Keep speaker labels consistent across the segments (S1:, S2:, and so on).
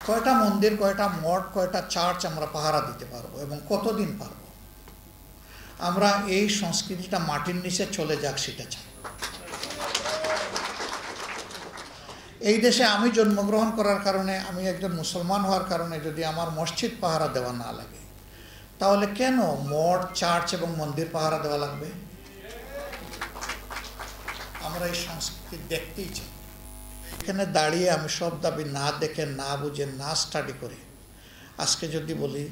S1: কয়টা মন্দির, কয়টা মঠ, কয়টা চার্চ আমরা পাহারা দিতে পারবো এবং কতদিন পারবো? আমরা এই সংস্কৃতিটা মাটির নিচে চলে যাক সেটা চাই। এই দেশে আমি জন্মগ্রহণ করার কারণে, আমি একজন মুসলমান হওয়ার কারণে যদি আমার মসজিদ পাহারা দেওয়া না লাগে, তাহলে কেন মঠ, চার্চ এবং মন্দির পাহারা দেওয়া লাগবে? আমরা এই সংস্কৃতি দেখতেই চাই। এখানে দাঁড়িয়ে আমি সব দাবি না দেখে, না বুঝে, না স্টাডি করে আজকে যদি বলি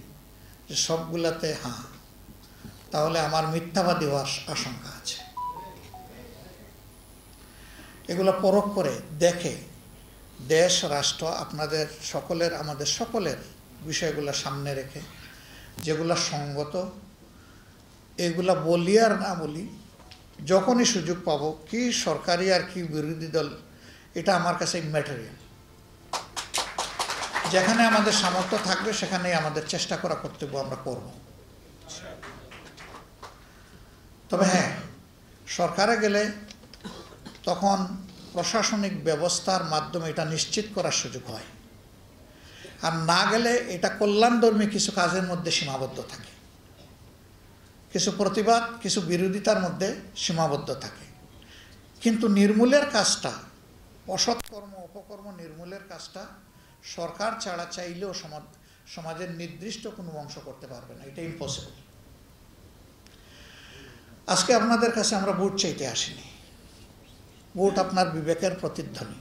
S1: যে সবগুলাতে হ্যাঁ, তাহলে আমার মিথ্যাবাদী হওয়ার আশঙ্কা আছে। এগুলো পরখ করে দেখে দেশ, রাষ্ট্র, আপনাদের সকলের, আমাদের সকলের বিষয়গুলো সামনে রেখে যেগুলো সঙ্গত, এগুলা বলি আর না বলি, যখনই সুযোগ পাবো, কি সরকারি আর কি বিরোধী দল, এটা আমার কাছে ম্যাটেরিয়াল। যেখানে আমাদের সামর্থ্য থাকবে সেখানেই আমাদের চেষ্টা করা কর্তব্য আমরা করব। তবে হ্যাঁ, সরকারে গেলে তখন প্রশাসনিক ব্যবস্থার মাধ্যমে এটা নিশ্চিত করার সুযোগ হয়, আর না গেলে এটা কল্যাণধর্মী কিছু কাজের মধ্যে সীমাবদ্ধ থাকে, কিছু প্রতিবাদ, কিছু বিরোধিতার মধ্যে সীমাবদ্ধ থাকে। কিন্তু নির্মূলের কাজটা, অসৎকর্ম, অপকর্ম নির্মূলের কাজটা সরকার ছাড়া চাইলেও সমাজের নির্দিষ্ট কোনো অংশ করতে পারবে না, এটা ইম্পসিবল। আজকে আপনাদের কাছে আমরা ভোট চাইতে আসিনি। ভোট আপনার বিবেকের প্রতিধ্বনি।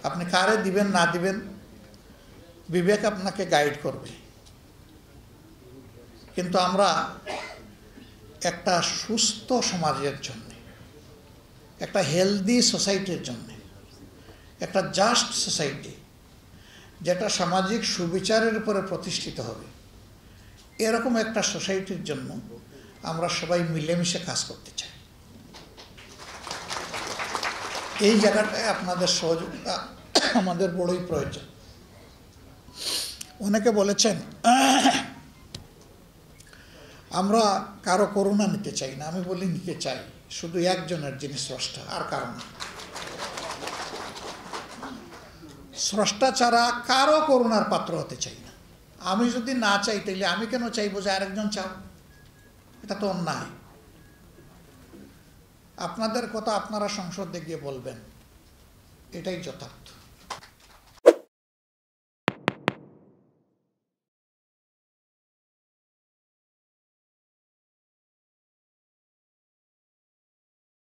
S1: আপনি কারে দিবেন না দিবেন, বিবেক আপনাকে গাইড করবে। কিন্তু আমরা একটা সুস্থ সমাজের জন্য, একটা হেলদি সোসাইটির জন্য, একটা জাস্ট সোসাইটি যেটা সামাজিক সুবিচারের উপরে প্রতিষ্ঠিত হবে, এরকম একটা সোসাইটির জন্য আমরা সবাই মিলেমিশে কাজ করতে চাই। এই জায়গাটায় আপনাদের সহযোগিতা আমাদের বড়ই প্রয়োজন। অনেকে বলেছেন আমরা কারো করুণা নিতে চাই না। আমি বলি নিতে চাই, শুধু একজনের, যিনি স্রষ্টা, আর কারণ না। স্রষ্টা ছাড়া কারো করুণার পাত্র হতে চাই না। আমি যদি না চাই তাইলে আমি কেন চাইবো যে আরেকজন চাও? এটা তো অন্যায়। আপনাদের কথা আপনারা সংসদে গিয়ে বলবেন, এটাই যথার্থ।